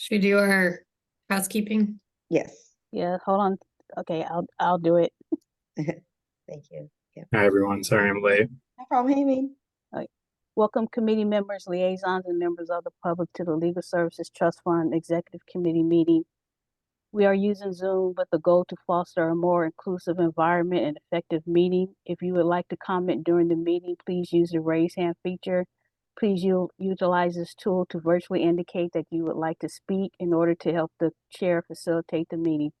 Should we do our housekeeping? Yes. Yeah, hold on. Okay, I'll do it. Thank you. Yeah. Hi, everyone. Sorry I'm late. No problem, Amy. Welcome committee members, liaisons, and members of the public to the Legal Services Trust Fund Executive Committee meeting. We are using Zoom with the goal to foster a more inclusive environment and effective meeting. If you would like to comment during the meeting, please use the raise hand feature. Please utilize this tool to virtually indicate that you would like to speak in order to help the chair facilitate the meeting.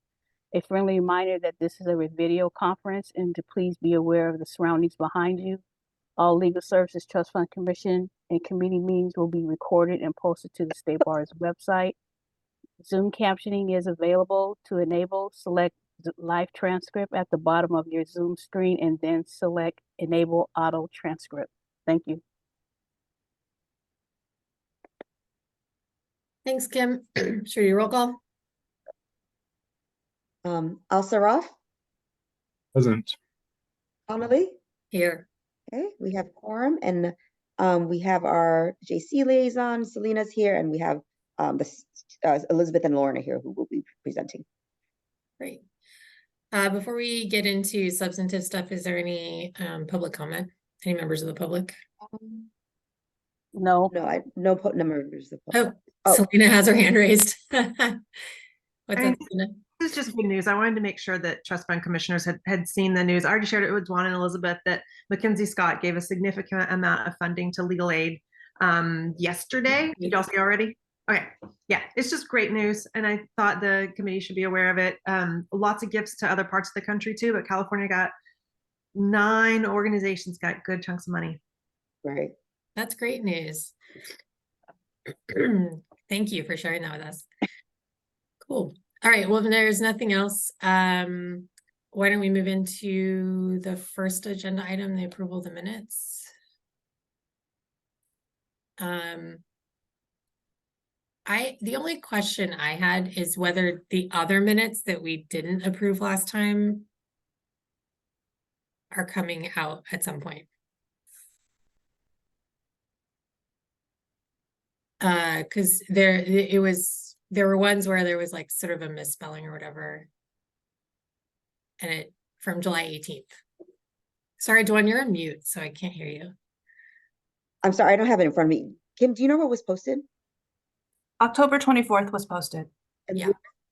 A friendly reminder that this is a video conference and to please be aware of the surroundings behind you. All Legal Services Trust Fund Commission and committee meetings will be recorded and posted to the State Bar's website. Zoom captioning is available. To enable, select the live transcript at the bottom of your Zoom screen and then select Enable Auto Transcript. Thank you. Thanks, Kim. Should we do roll call? Al-Saraf, Present. Connolly. Here. Okay, we have quorum, and we have our JC liaison, Selena's here, and we have Elizabeth and Lauren are here who will be presenting. Great. Before we get into substantive stuff, is there any public comment? Any members of the public? No. No, no members of the public. Oh, Selena has her hand raised. What's up, Selena? This is just good news. I wanted to make sure that trust fund commissioners had seen the news. I already shared it with Juan and Elizabeth that Mackenzie Scott gave a significant amount of funding to legal aid yesterday. Did y'all see already? Okay, yeah, it's just great news, and I thought the committee should be aware of it. Lots of gifts to other parts of the country too, but California got 9 organizations got good chunks of money. Right. That's great news. Thank you for sharing that with us. Cool. All right, well, if there's nothing else, why don't we move into the first agenda item, the approval of the minutes? The only question I had is whether the other minutes that we didn't approve last time are coming out at some point. Because there were ones where there was like sort of a misspelling or whatever. And it from July 18th. Sorry, Dwan, you're on mute, so I can't hear you. I'm sorry, I don't have it in front of me. Kim, do you know what was posted? October 24th was posted. And Yeah.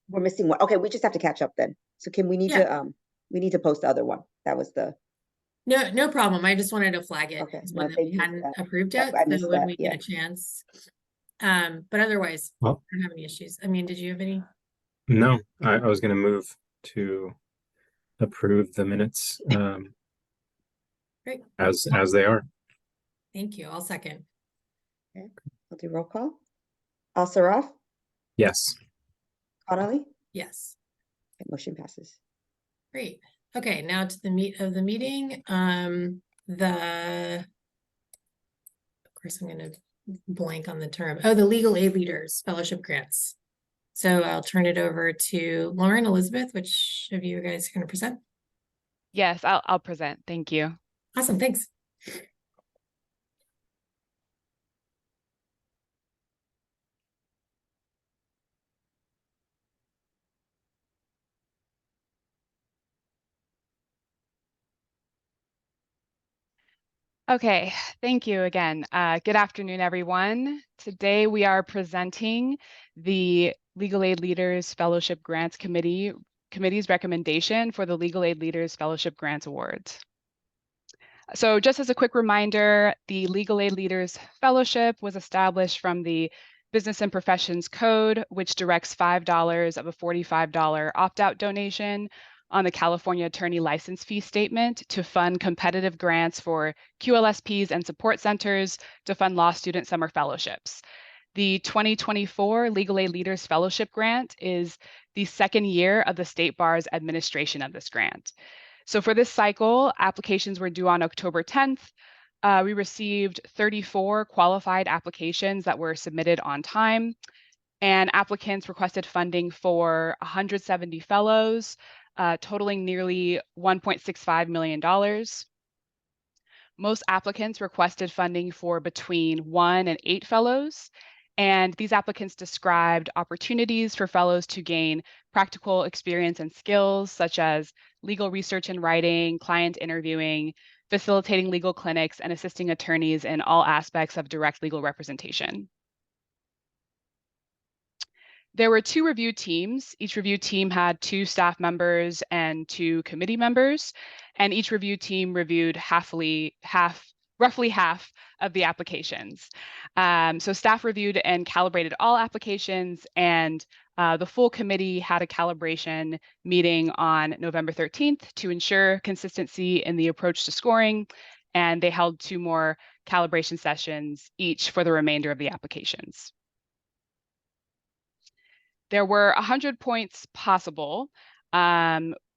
We're missing one. Okay, we just have to catch up then. So Kim, we need to post the other one. That was the No problem. I just wanted to flag it as one that we hadn't approved yet. So when we get a chance. But otherwise, I don't have any issues. I mean, did you have any? No, I was going to move to approve the minutes Great. as they are. Thank you. I'll second. Okay, I'll do roll call. Al-Saraf, Yes. Connolly. Yes. Okay, motion passes. Great. Okay, now to the meat of the meeting. Of course, I'm going to blank on the term. Oh, the Legal Aid Leaders Fellowship Grants. So I'll turn it over to Lauren, Elizabeth, which of you guys are going to present? Yes, I'll present. Thank you. Awesome. Thanks. Okay, thank you again. Good afternoon, everyone. Today we are presenting the Legal Aid Leaders Fellowship Grants Committee's recommendation for the Legal Aid Leaders Fellowship Grants Awards. So just as a quick reminder, the Legal Aid Leaders Fellowship was established from the Business and Professions Code, which directs $5 of a $45 opt-out donation on the California Attorney License Fee Statement to fund competitive grants for QLSPs and support centers to fund law student summer fellowships. The 2024 Legal Aid Leaders Fellowship Grant is the second year of the State Bar's administration of this grant. So for this cycle, applications were due on October 10th. We received 34 qualified applications that were submitted on time, and applicants requested funding for 170 fellows, totaling nearly $1.65 million. Most applicants requested funding for between 1 and 8 fellows, And these applicants described opportunities for fellows to gain practical experience and skills such as legal research and writing, client interviewing, facilitating legal clinics, and assisting attorneys in all aspects of direct legal representation. There were 2 review teams. Each review team had 2 staff members and 2 committee members, and each review team reviewed roughly half of the applications. So staff reviewed and calibrated all applications, and the full committee had a calibration meeting on November 13th to ensure consistency in the approach to scoring, and they held 2 more calibration sessions each for the remainder of the applications. There were 100 points possible.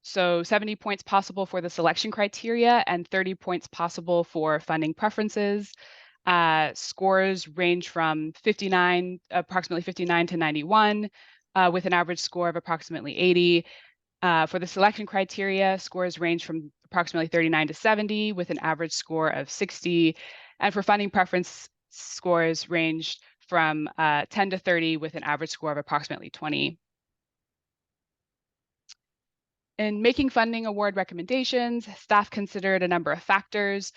So 70 points possible for the selection criteria and 30 points possible for funding preferences. Scores range from approximately 59 to 91, with an average score of approximately 80. For the selection criteria, scores range from approximately 39 to 70, with an average score of 60. And for funding preference, scores ranged from 10 to 30, with an average score of approximately 20. In making funding award recommendations, staff considered a number of factors.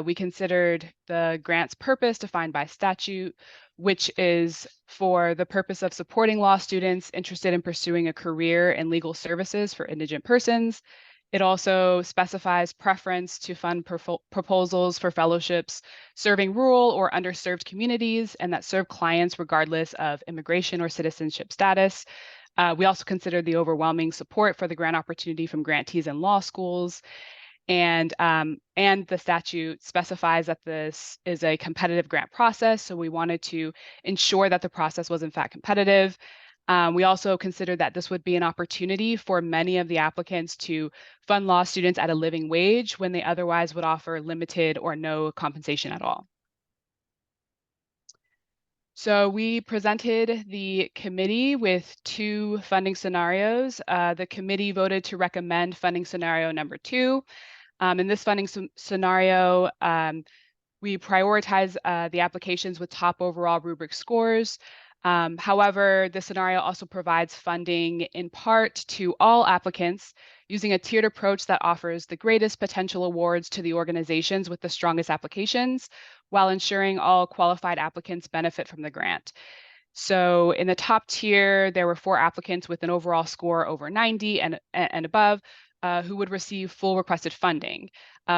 We considered the grant's purpose defined by statute, which is for the purpose of supporting law students interested in pursuing a career in legal services for indigent persons. It also specifies preference to fund proposals for fellowships serving rural or underserved communities and that serve clients regardless of immigration or citizenship status. We also considered the overwhelming support for the grant opportunity from grantees in law schools. And the statute specifies that this is a competitive grant process, so we wanted to ensure that the process was in fact competitive. We also considered that this would be an opportunity for many of the applicants to fund law students at a living wage when they otherwise would offer limited or no compensation at all. So we presented the committee with 2 funding scenarios. The committee voted to recommend funding scenario number 2. In this funding scenario, we prioritize the applications with top overall rubric scores. However, the scenario also provides funding in part to all applicants using a tiered approach that offers the greatest potential awards to the organizations with the strongest applications, while ensuring all qualified applicants benefit from the grant. So in the top tier, there were 4 applicants with an overall score over 90 and above who would receive full requested funding.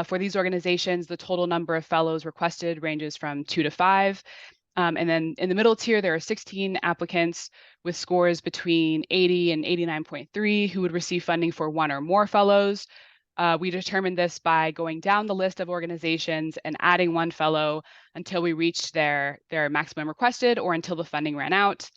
For these organizations, the total number of fellows requested ranges from 2 to 5. And then in the middle tier, there are 16 applicants with scores between 80 and 89.3 who would receive funding for 1 or more fellows. We determined this by going down the list of organizations and adding 1 fellow until we reached their maximum requested or until the funding ran out.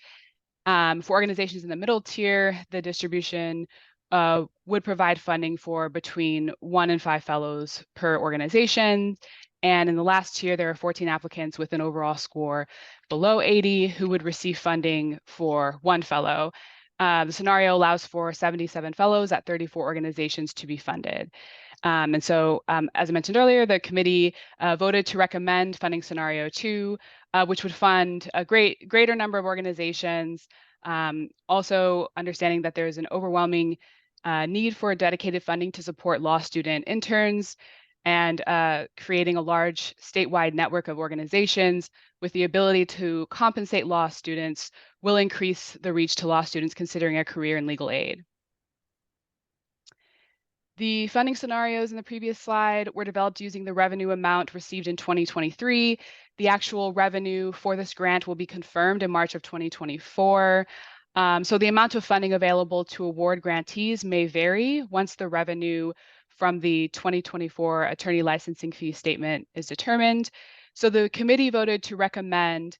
For organizations in the middle tier, the distribution would provide funding for between 1 and 5 fellows per organization. And in the last tier, there are 14 applicants with an overall score below 80 who would receive funding for 1 fellow. The scenario allows for 77 fellows at 34 organizations to be funded. And so, as I mentioned earlier, the committee voted to recommend funding scenario 2, which would fund a greater number of organizations. Also understanding that there is an overwhelming need for dedicated funding to support law student interns, and creating a large statewide network of organizations with the ability to compensate law students will increase the reach to law students considering a career in legal aid. The funding scenarios in the previous slide were developed using the revenue amount received in 2023. The actual revenue for this grant will be confirmed in March of 2024. So the amount of funding available to award grantees may vary once the revenue from the 2024 attorney licensing fee statement is determined. So the committee voted to recommend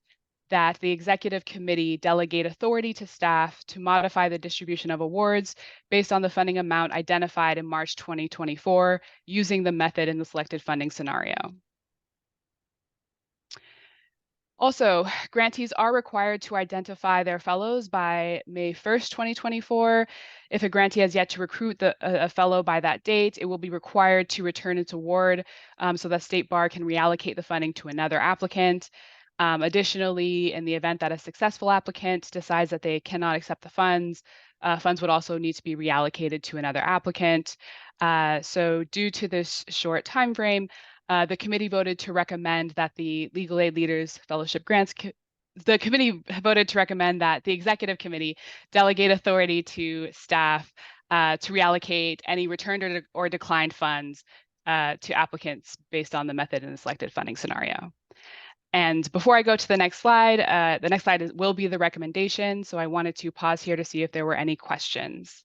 that the executive committee delegate authority to staff to modify the distribution of awards based on the funding amount identified in March 2024 using the method in the selected funding scenario. Also, grantees are required to identify their fellows by May 1st, 2024. If a grantee has yet to recruit a fellow by that date, it will be required to return its award so that State Bar can reallocate the funding to another applicant. Additionally, in the event that a successful applicant decides that they cannot accept the funds, funds would also need to be reallocated to another applicant. So due to this short time frame, the committee voted to recommend that the Legal Aid Leaders Fellowship Grants the committee voted to recommend that the executive committee delegate authority to staff to reallocate any returned or declined funds to applicants based on the method in the selected funding scenario. And before I go to the next slide will be the recommendation. So I wanted to pause here to see if there were any questions.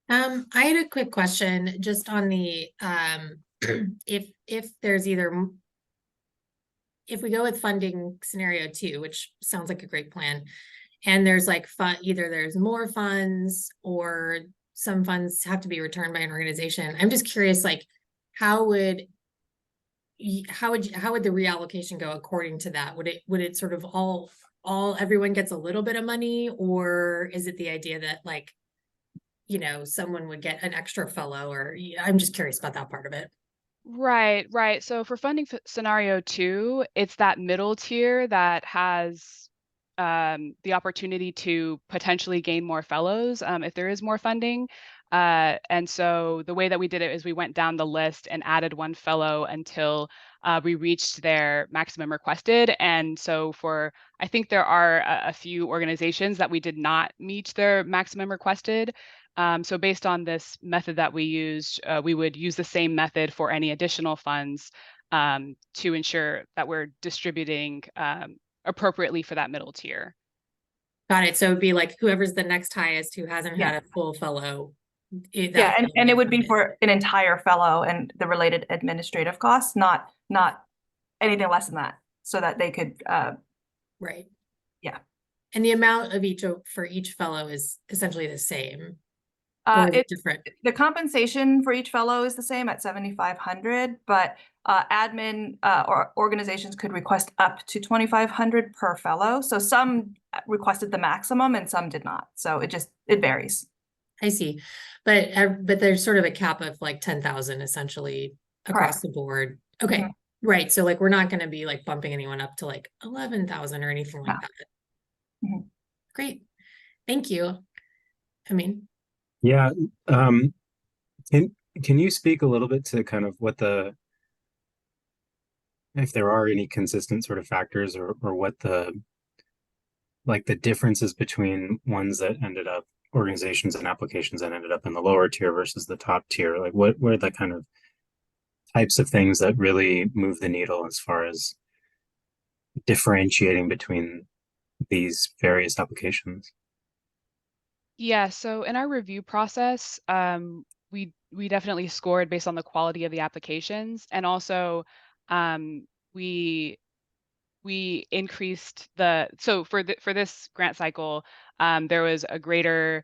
I had a quick question just on the if there's if we go with funding scenario 2, which sounds like a great plan, and there's like either there's more funds or some funds have to be returned by an organization. I'm just curious, like, how would the reallocation go according to that? Would it sort of everyone gets a little bit of money, or is it the idea that, like, you know, someone would get an extra fellow? Or I'm just curious about that part of it. Right. So for funding scenario 2, it's that middle tier that has the opportunity to potentially gain more fellows if there is more funding. And so the way that we did it is we went down the list and added 1 fellow until we reached their maximum requested. And so I think there are a few organizations that we did not meet their maximum requested. So based on this method that we used, we would use the same method for any additional funds to ensure that we're distributing appropriately for that middle tier. Got it. So it'd be like whoever's the next highest who hasn't had a full fellow. Yeah, and it would be for an entire fellow and the related administrative costs, not anything less than that, so that they could right. Yeah. And the amount of for each fellow is essentially the same. It's different. The compensation for each fellow is the same at 7,500, but admin or organizations could request up to 2,500 per fellow. So some requested the maximum and some did not. So it varies. I see, but there's sort of a cap of like 10,000 essentially across the board. Okay, right. So like we're not going to be like bumping anyone up to like 11,000 or anything like that. Great, thank you. I mean. Yeah. Can you speak a little bit to kind of if there are any consistent sort of factors or what the differences between organizations and applications that ended up in the lower tier versus the top tier? Like what are the kind of types of things that really move the needle as far as differentiating between these various applications? Yeah, so in our review process, we definitely scored based on the quality of the applications, and also we increased so for this grant cycle, there was a greater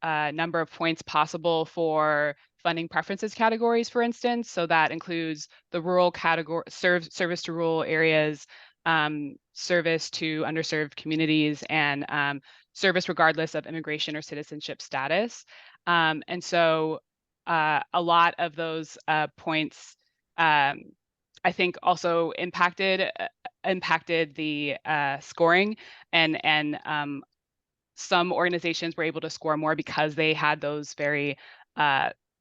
number of points possible for funding preferences categories, for instance. So that includes the rural category, service to rural areas, service to underserved communities, and service regardless of immigration or citizenship status. And so a lot of those points, I think, also impacted the scoring, and some organizations were able to score more because they had those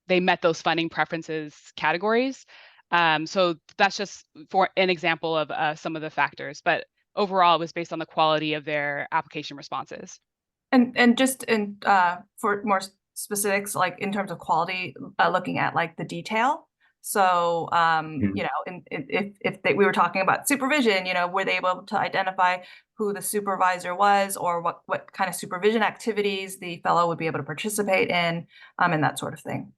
they met those funding preferences categories. So that's just for an example of some of the factors, but overall it was based on the quality of their application responses. And just for more specifics, like in terms of quality, looking at like the detail. So, you know, if we were talking about supervision, you know, were they able to identify who the supervisor was, or what kind of supervision activities the fellow would be able to participate in, and that sort of thing.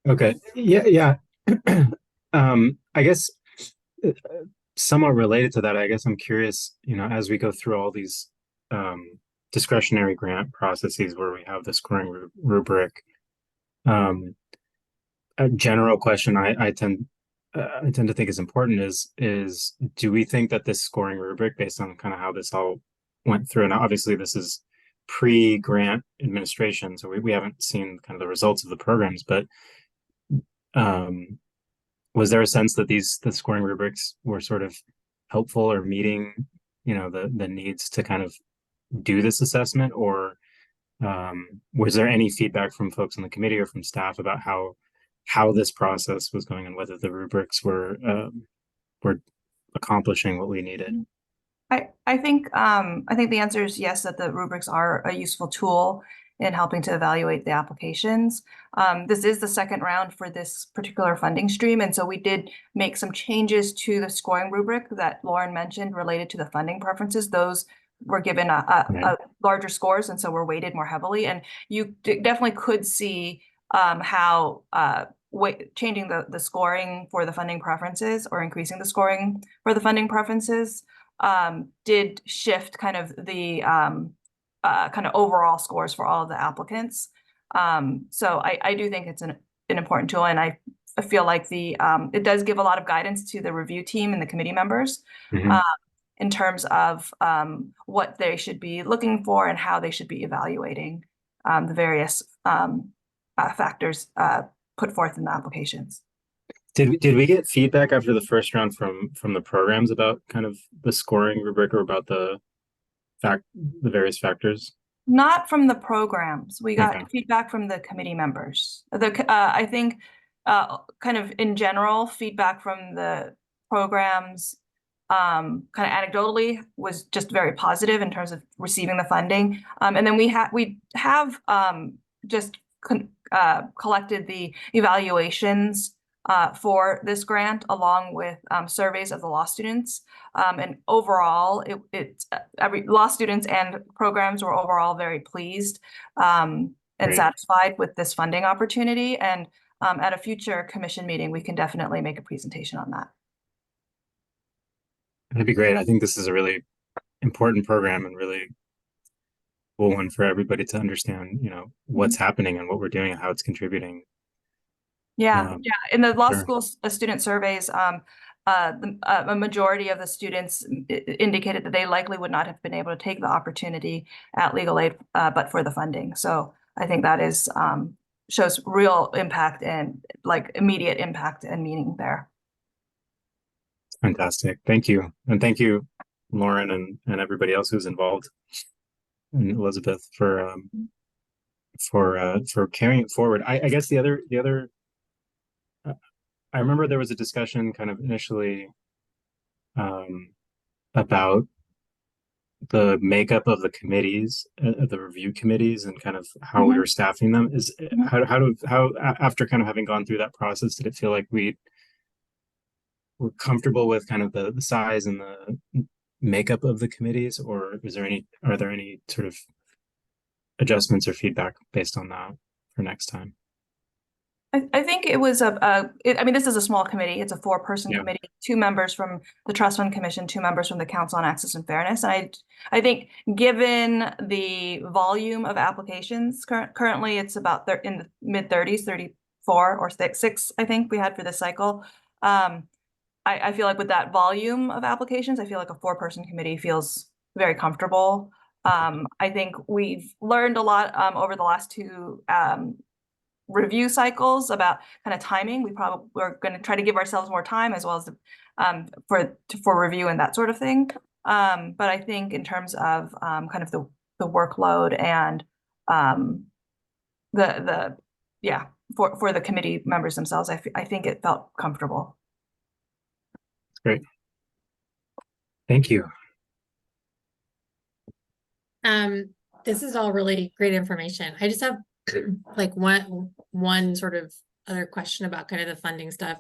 Okay. Yeah. I guess somewhat related to that, I guess I'm curious, you know, as we go through all these discretionary grant processes where we have the scoring rubric, a general question I tend to think is important is do we think that this scoring rubric, based on kind of how this all went through, and obviously this is pre-grant administration, so we haven't seen kind of the results of the programs, but was there a sense that the scoring rubrics were sort of helpful or meeting, the needs to kind of do this assessment, or was there any feedback from folks on the committee or from staff about how this process was going and whether the rubrics were accomplishing what we needed? I think the answer is yes, that the rubrics are a useful tool in helping to evaluate the applications. This is the second round for this particular funding stream, and so we did make some changes to the scoring rubric that Lauren mentioned related to the funding preferences. Those were given a larger scores, and so were weighted more heavily. And you definitely could see how changing the scoring for the funding preferences or increasing the scoring for the funding preferences did shift kind of the kind of overall scores for all of the applicants. So I do think it's an important tool, and I feel like it does give a lot of guidance to the review team and the committee members in terms of what they should be looking for and how they should be evaluating the various factors put forth in the applications. Did we get feedback after the first round from the programs about kind of the scoring rubric or about the various factors? Not from the programs. We got Okay. feedback from the committee members. I think kind of in general, feedback from the programs kind of anecdotally was just very positive in terms of receiving the funding. And then we have just collected the evaluations for this grant along with surveys of the law students. And overall, every law students and programs were overall very pleased and Great. satisfied with this funding opportunity. And at a future commission meeting, we can definitely make a presentation on that. That'd be great. I think this is a really important program and really cool one for everybody to understand, what's happening and what we're doing and how it's contributing. Yeah. In the law Sure. school student surveys, a majority of the students indicated that they likely would not have been able to take the opportunity at legal aid, but for the funding. So I think that shows real impact and like immediate impact and meaning there. Fantastic. Thank you. And thank you, Lauren, and everybody else who's involved, and Elizabeth for carrying it forward. I guess the other I remember there was a discussion kind of initially about the makeup of the committees, the review committees, and kind of how we were staffing them. How after kind of having gone through that process, did it feel like we were comfortable with kind of the size and the makeup of the committees, or are there any sort of adjustments or feedback based on that for next time? I think it was I mean, this is a small committee. It's a 4-person committee, 2 members from the Trust Fund Commission, 2 members from the Council on Access and Fairness. And I think given the volume of applications currently, it's about in the mid-30s, 34 or 6, I think we had for this cycle. I feel like with that volume of applications, I feel like a 4-person committee feels very comfortable. I think we've learned a lot over the last 2 review cycles about kind of timing. We're going to try to give ourselves more time as well as for review and that sort of thing. But I think in terms of kind of the workload and for the committee members themselves, I think it felt comfortable. Great. Thank you. This is all really great information. I just have like one sort of other question about kind of the funding stuff.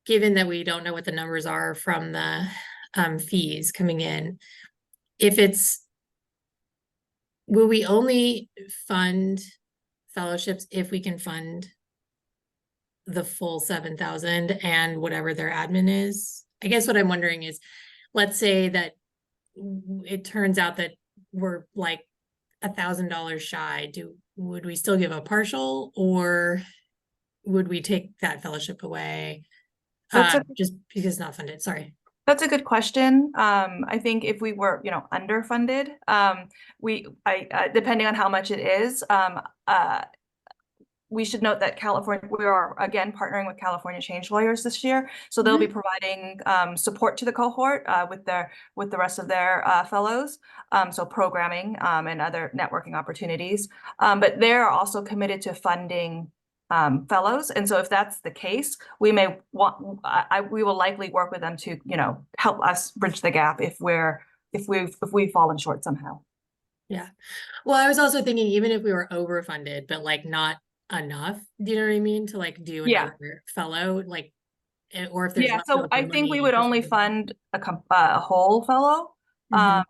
Given that we don't know what the numbers are from the fees coming in, will we only fund fellowships if we can fund the full 7,000 and whatever their admin is? I guess what I'm wondering is, let's say that it turns out that we're like $1,000 shy. Would we still give a partial, or would we take that fellowship away just because it's not funded? Sorry. That's a good question. I think if we were, underfunded, depending on how much it is, we should note that California, we are again partnering with California Change Lawyers this year. So they'll be providing support to the cohort with the rest of their fellows. So programming and other networking opportunities. But they're also committed to funding fellows. And so if that's the case, we may want, we will likely work with them to, you know, help us bridge the gap if we've fallen short somehow. Yeah. Well, I was also thinking even if we were overfunded, but like not enough, do you know what I mean? To like do Yeah. another fellow, like, or if there's Yeah, not so enough I think we money would for only something. fund a whole fellow. Mhm.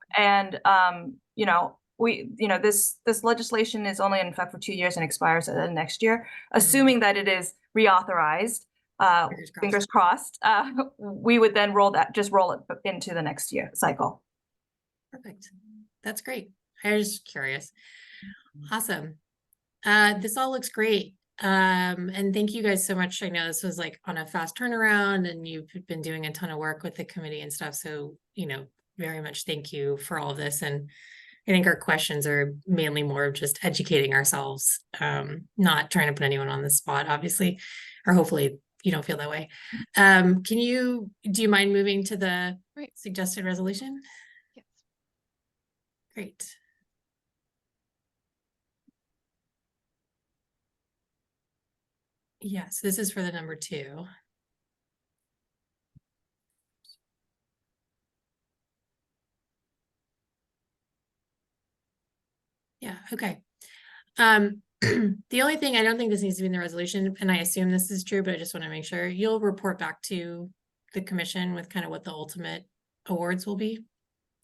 You know, this legislation is only in effect for 2 years and expires next year. Assuming that it is reauthorized, Fingers crossed. fingers crossed, we would then roll it into the next year cycle. Perfect. That's great. I was just curious. Awesome. This all looks great. And thank you guys so much. I know this was like on a fast turnaround and you've been doing a ton of work with the committee and stuff. So, you know, very much thank you for all of this. And I think our questions are mainly more of just educating ourselves, not trying to put anyone on the spot, obviously, or hopefully you don't feel that way. Do you mind moving to the suggested resolution? Yes. Great. Yes, this is for the number 2. Yeah, okay. The only thing, I don't think this needs to be in the resolution, and I assume this is true, but I just want to make sure you'll report back to the commission with kind of what the ultimate awards will be.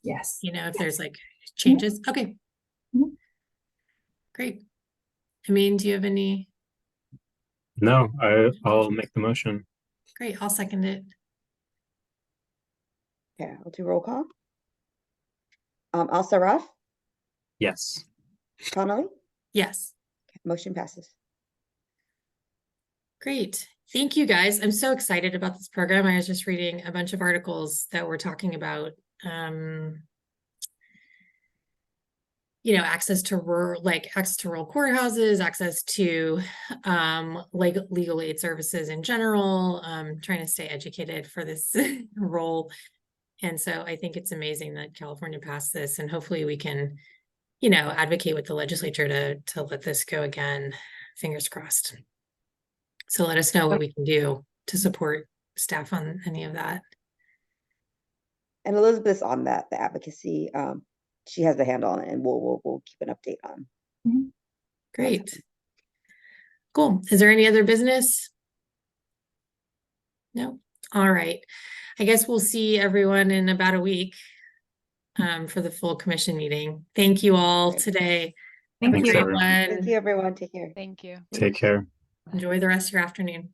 Yes. You know, if there's like changes. Okay. Mhm. Great. I mean, do you have any? No, I'll make the motion. Great, I'll second it. Okay, I'll do roll call. Al-Sarraf, Yes. Connolly, Yes. motion passes. Great. Thank you guys. I'm so excited about this program. I was just reading a bunch of articles that were talking about you know, access to rural courthouses, access to legal aid services in general, trying to stay educated for this role. And so I think it's amazing that California passed this, and hopefully we can, you know, advocate with the legislature to let this go again. Fingers crossed. So let us know what we can do to support staff on any of that. And Elizabeth's on that, the advocacy. She has the handle on it, and we'll keep an update on. Great. Cool. Is there any other business? No. All right. I guess we'll see everyone in about a week for the full commission meeting. Thank you all Great. today. Thank Have a you. great everyone. one. Thank you, everyone. Take care. Thank you. Take care. Enjoy the rest of your afternoon.